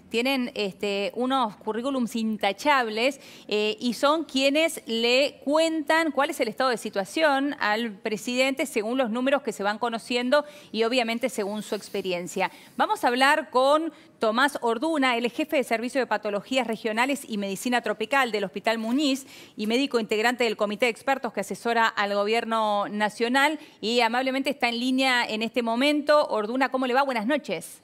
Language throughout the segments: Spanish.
Tienen unos currículums intachables y son quienes le cuentan cuál es el estado de situación al presidente según los números que se van conociendo y obviamente según su experiencia. Vamos a hablar con Tomás Orduna, el jefe de Servicio de Patologías Regionales y Medicina Tropical del Hospital Muñiz y médico integrante del Comité de Expertos que asesora al Gobierno Nacional y amablemente está en línea en este momento. Orduna, ¿cómo le va? Buenas noches.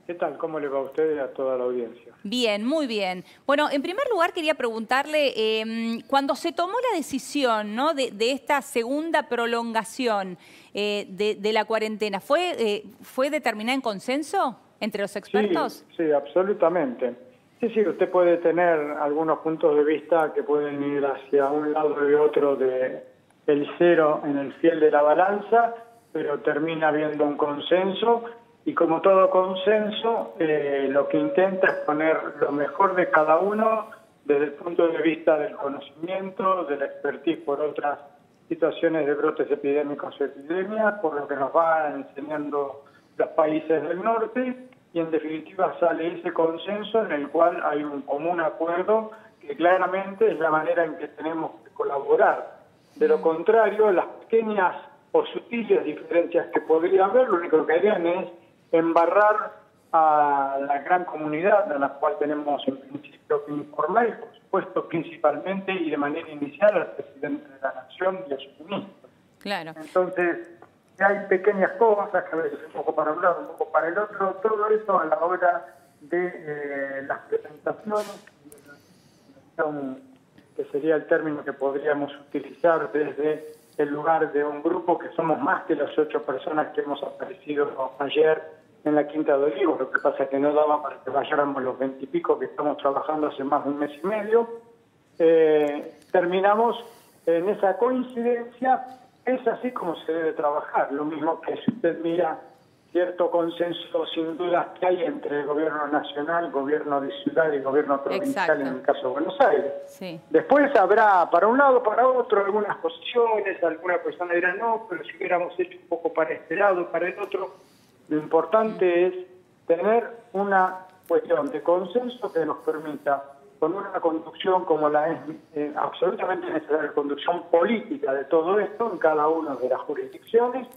¿Qué tal? ¿Cómo le va a usted y a toda la audiencia? Bien, muy bien. Bueno, en primer lugar quería preguntarle, cuando se tomó la decisión, ¿no?, de esta segunda prolongación de la cuarentena, ¿fue determinada en consenso entre los expertos? Sí, absolutamente. Sí, usted puede tener algunos puntos de vista que pueden ir hacia un lado y otro del cero en el fiel de la balanza, pero termina habiendo un consenso. Y como todo consenso, lo que intenta es poner lo mejor de cada uno desde el punto de vista del conocimiento, de la expertise por otras situaciones de brotes epidémicos o epidemias, por lo que nos van enseñando los países del norte, y en definitiva sale ese consenso en el cual hay un común acuerdo que claramente es la manera en que tenemos que colaborar. De lo contrario, las pequeñas o sutiles diferencias que podría haber, lo único que harían es embarrar a la gran comunidad a la cual tenemos en principio que informar y por supuesto principalmente y de manera inicial al presidente de la Nación y a su ministro. Claro. Entonces hay pequeñas cosas que a veces un poco para un lado, un poco para el otro, todo eso a la hora de las presentaciones, que sería el término que podríamos utilizar desde el lugar de un grupo que somos más que las 8 personas que hemos aparecido ayer en la Quinta de Olivos. Lo que pasa es que no daba para que vayáramos los 20 y pico que estamos trabajando hace más de un mes y medio. Terminamos en esa coincidencia. Es así como se debe trabajar. Lo mismo que si usted mira cierto consenso sin dudas que hay entre el gobierno nacional, gobierno de ciudad y gobierno provincial en el caso de Buenos Aires. Sí. Después habrá para un lado, para otro, algunas posiciones, alguna persona dirá no, pero si hubiéramos hecho un poco para este lado, para el otro. Lo importante es tener una cuestión de consenso que nos permita, con una conducción como la es absolutamente necesaria, conducción política de todo esto en cada una de las jurisdicciones,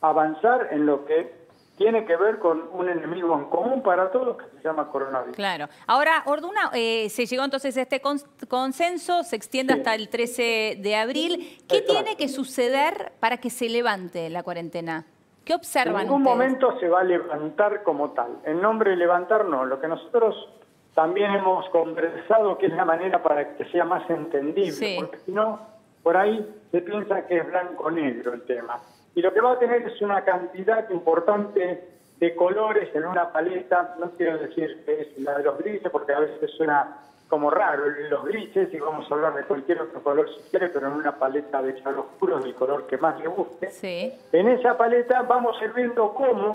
avanzar en lo que tiene que ver con un enemigo en común para todos que se llama coronavirus. Claro. Ahora, Orduna, se llegó entonces a este consenso, se extiende hasta el 13 de abril. ¿Qué tiene que suceder para que se levante la cuarentena? ¿Qué observan En ningún momento se va a levantar como tal. En nombre de levantar, no. Lo que nosotros también hemos conversado, que es la manera para que sea más entendible, porque si no, por ahí se piensa que es blanco-negro el tema. Y lo que va a tener es una cantidad importante de colores en una paleta, no quiero decir que es la de los grises, porque a veces suena como raro los grises, y vamos a hablar de cualquier otro color si quiere, pero en una paleta de claroscuros del color que más le guste. Sí. En esa paleta vamos a ir viendo cómo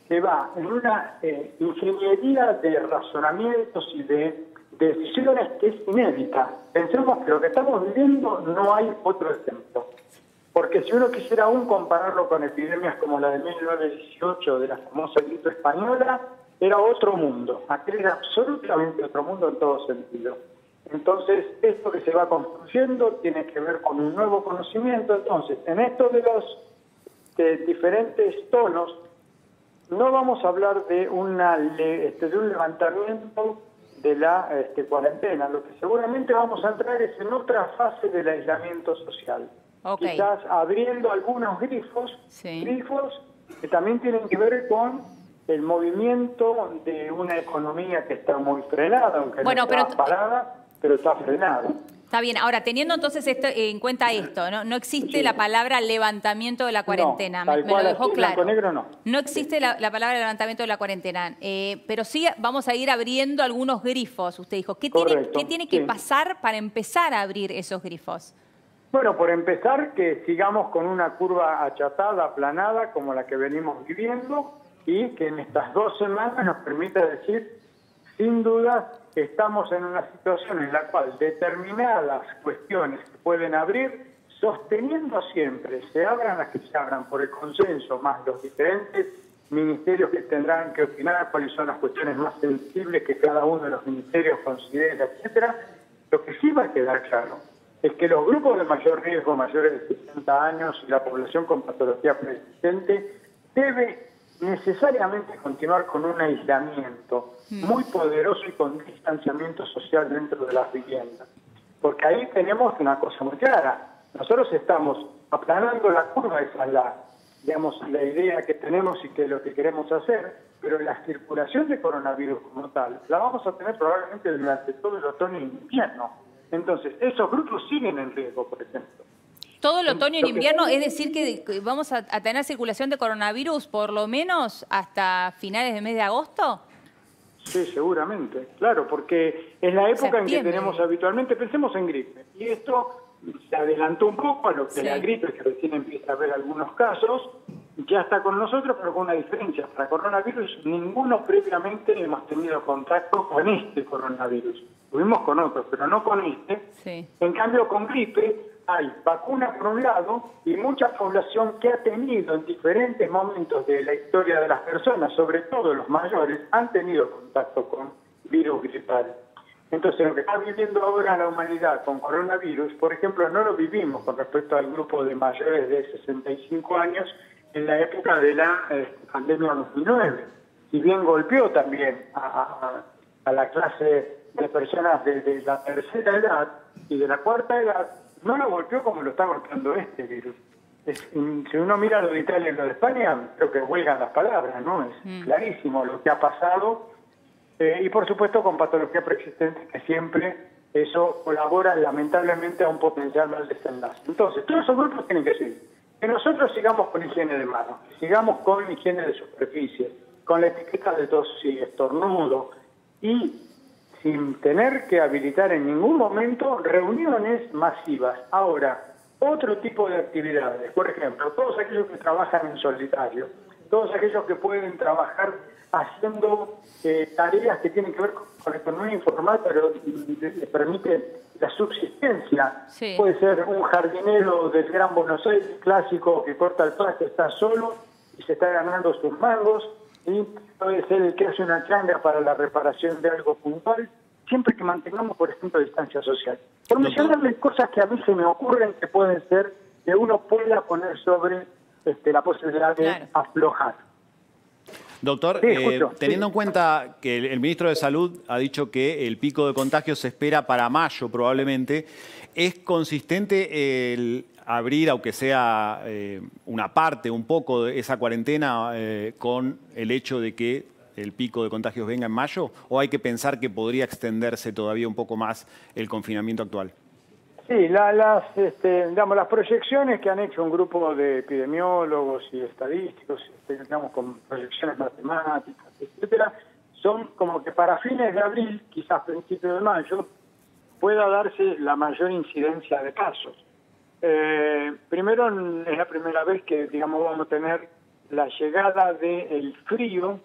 se va en una ingeniería de razonamientos y de decisiones que es inédita. Pensemos que lo que estamos viviendo no hay otro ejemplo. Porque si uno quisiera aún compararlo con epidemias como la de 1918, de la famosa gripe española, era otro mundo. Aquel era absolutamente otro mundo en todo sentido. Entonces, esto que se va construyendo tiene que ver con un nuevo conocimiento. Entonces, en esto de los diferentes tonos, no vamos a hablar de un levantamiento de la cuarentena. Lo que seguramente vamos a entrar es en otra fase del aislamiento social. Okay. Quizás abriendo algunos grifos que también tienen que ver con el movimiento de una economía que está muy frenada, aunque no está parada, pero está frenada. Está bien. Ahora, teniendo entonces en cuenta esto, no existe la palabra levantamiento de la cuarentena. No, me lo dejó claro. Blanco, negro, no. No existe la palabra levantamiento de la cuarentena, pero sí vamos a ir abriendo algunos grifos, usted dijo. ¿Qué tiene que pasar para empezar a abrir esos grifos? Bueno, por empezar, que sigamos con una curva achatada, aplanada, como la que venimos viviendo, y que en estas 2 semanas nos permita decir, sin duda, que estamos en una situación en la cual determinadas cuestiones que pueden abrir, sosteniendo siempre, se abran las que se abran por el consenso, más los diferentes ministerios que tendrán que opinar cuáles son las cuestiones más sensibles que cada uno de los ministerios considera, etcétera. Lo que sí va a quedar claro es que los grupos de mayor riesgo, mayores de 60 años y la población con patología preexistente debe necesariamente continuar con un aislamiento muy poderoso y con distanciamiento social dentro de las viviendas. Porque ahí tenemos una cosa muy clara. Nosotros estamos aplanando la curva, esa es la idea que tenemos y que lo que queremos hacer, pero la circulación de coronavirus como tal la vamos a tener probablemente durante todo el otoño y invierno. Entonces, esos grupos siguen en riesgo, por ejemplo. Todo el otoño y el invierno, es decir que vamos a tener circulación de coronavirus por lo menos hasta finales del mes de agosto. Sí, seguramente, claro, porque es la época en que tenemos habitualmente, pensemos en gripe, y esto se adelantó un poco a lo que la gripe, que recién empieza a haber algunos casos, ya está con nosotros, pero con una diferencia. Para coronavirus, ninguno previamente hemos tenido contacto con este coronavirus. Tuvimos con otros, pero no con este. Sí. En cambio, con gripe hay vacuna por un lado y mucha población que ha tenido en diferentes momentos de la historia de las personas, sobre todo los mayores, han tenido contacto con virus gripal. Entonces, lo que está viviendo ahora la humanidad con coronavirus, por ejemplo, no lo vivimos con respecto al grupo de mayores de 65 años en la época de la pandemia 2009. Si bien golpeó también a la clase de personas de la tercera edad y de la cuarta edad, no lo golpeó como lo está golpeando este virus. Si uno mira lo de Italia y lo de España, creo que huelgan las palabras, ¿no? Es clarísimo lo que ha pasado. Y por supuesto con patología preexistente, que siempre eso colabora lamentablemente a un potencial mal desenlace. Entonces, todos esos grupos tienen que seguir. Que nosotros sigamos con higiene de manos, sigamos con higiene de superficies, con la etiqueta de tos y estornudo, y sin tener que habilitar en ningún momento reuniones masivas. Ahora, otro tipo de actividades, por ejemplo, todos aquellos que trabajan en solitario, todos aquellos que pueden trabajar haciendo tareas que tienen que ver con economía informal, pero les permite la subsistencia. Sí. Puede ser un jardinero del Gran Buenos Aires clásico que corta el pasto, está solo y se está ganando sus mangos, y puede ser el que hace una changa para la reparación de algo puntual, siempre que mantengamos, por ejemplo, distancia social. Por mencionarles cosas que a mí se me ocurren que pueden ser que uno pueda poner sobre la posibilidad de aflojar. Doctor, teniendo en cuenta que el ministro de Salud ha dicho que el pico de contagios se espera para mayo probablemente, ¿es consistente el abrir, aunque sea una parte, un poco de esa cuarentena con el hecho de que el pico de contagios venga en mayo? ¿O hay que pensar que podría extenderse todavía un poco más el confinamiento actual? Sí, las proyecciones que han hecho un grupo de epidemiólogos y estadísticos, con proyecciones matemáticas, etcétera, son como que para fines de abril, quizás principios de mayo, pueda darse la mayor incidencia de casos. Primero, es la primera vez que, vamos a tener la llegada del frío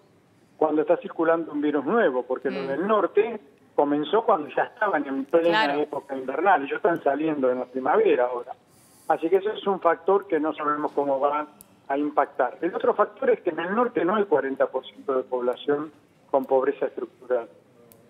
cuando está circulando un virus nuevo, porque lo del norte comenzó cuando ya estaban en plena época invernal, ellos están saliendo en la primavera ahora. Así que eso es un factor que no sabemos cómo va a impactar. El otro factor es que en el norte no hay 40% de población con pobreza estructural,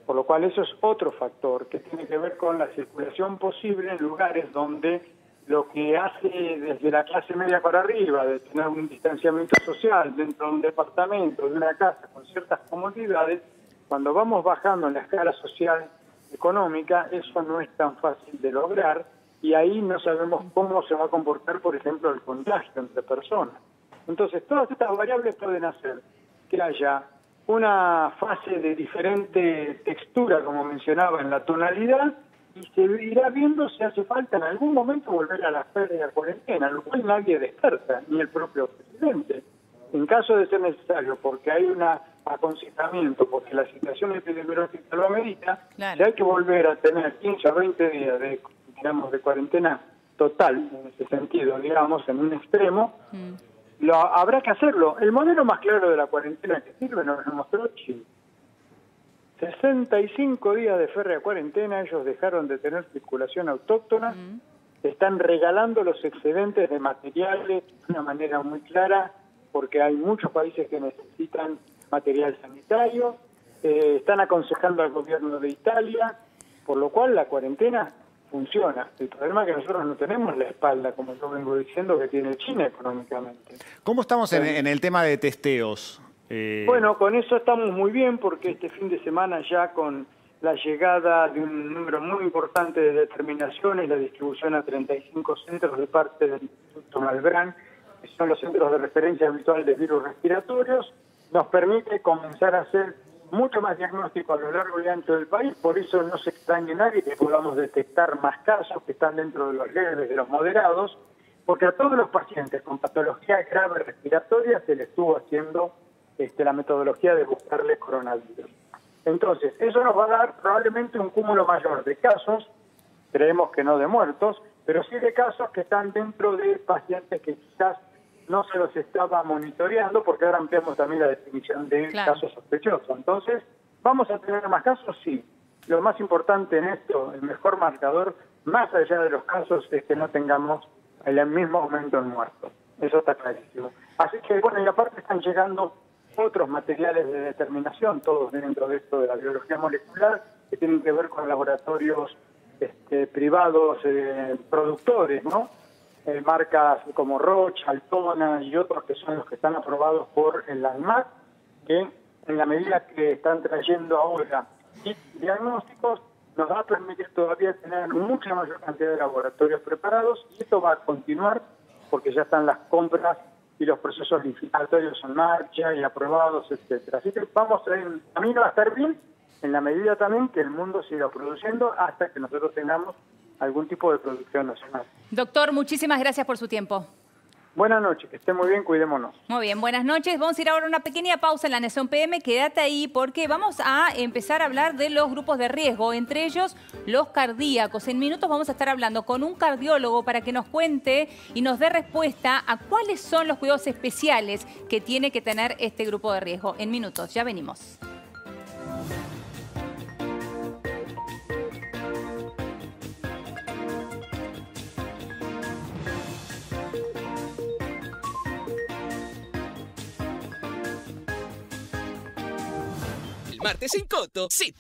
por lo cual eso es otro factor que tiene que ver con la circulación posible en lugares donde lo que hace desde la clase media para arriba, de tener un distanciamiento social dentro de un departamento, de una casa con ciertas comodidades, cuando vamos bajando en la escala social económica, eso no es tan fácil de lograr, y ahí no sabemos cómo se va a comportar, por ejemplo, el contagio entre personas. Entonces, todas estas variables pueden hacer que haya una fase de diferente textura, como mencionaba, en la tonalidad, y se irá viendo si hace falta en algún momento volver a la férrea cuarentena, lo cual nadie descarta, ni el propio presidente. En caso de ser necesario, porque hay un aconsejamiento, porque la situación epidemiológica lo amerita, si hay que volver a tener 15 o 20 días de cuarentena total, en ese sentido, en un extremo, habrá que hacerlo. El modelo más claro de la cuarentena que sirve nos lo mostró Chile. 65 días de férrea cuarentena, ellos dejaron de tener circulación autóctona, están regalando los excedentes de materiales de una manera muy clara, porque hay muchos países que necesitan material sanitario, están aconsejando al gobierno de Italia, por lo cual la cuarentena funciona. El problema es que nosotros no tenemos la espalda, como yo vengo diciendo, que tiene China económicamente. ¿Cómo estamos en el tema de testeos? Bueno, con eso estamos muy bien, porque este fin de semana ya con la llegada de un número muy importante de determinaciones, la distribución a 35 centros de parte del Instituto Malbrán, que son los centros de referencia habitual de virus respiratorios, nos permite comenzar a hacer mucho más diagnóstico a lo largo y ancho del país. Por eso no se extrañe nadie que podamos detectar más casos que están dentro de los leves, de los moderados, porque a todos los pacientes con patología grave respiratoria se les estuvo haciendo la metodología de buscarle coronavirus. Entonces, eso nos va a dar probablemente un cúmulo mayor de casos, creemos que no de muertos, pero sí de casos que están dentro de pacientes que quizás no se los estaba monitoreando, porque ahora ampliamos también la definición de casos sospechosos. Entonces, ¿vamos a tener más casos? Sí. Lo más importante en esto, el mejor marcador, más allá de los casos, es que no tengamos el mismo aumento en muertos. Eso está clarísimo. Así que, bueno, y aparte están llegando otros materiales de determinación, todos dentro de esto de la biología molecular, que tienen que ver con laboratorios privados productores, ¿no? Marcas como Roche, Altona y otros que son los que están aprobados por el ANMAT, que en la medida que están trayendo ahora diagnósticos, nos va a permitir todavía tener mucha mayor cantidad de laboratorios preparados, y esto va a continuar porque ya están las compras y los procesos licitatorios en marcha y aprobados, etcétera. Así que vamos en camino a estar bien, en la medida también que el mundo siga produciendo hasta que nosotros tengamos algún tipo de producción nacional. Doctor, muchísimas gracias por su tiempo. Buenas noches, que esté muy bien, cuidémonos. Muy bien, buenas noches. Vamos a ir ahora a una pequeña pausa en La Nación PM. Quédate ahí porque vamos a empezar a hablar de los grupos de riesgo, entre ellos los cardíacos. En minutos vamos a estar hablando con un cardiólogo para que nos cuente y nos dé respuesta a cuáles son los cuidados especiales que tiene que tener este grupo de riesgo. En minutos, ya venimos. Martes en Coto, sí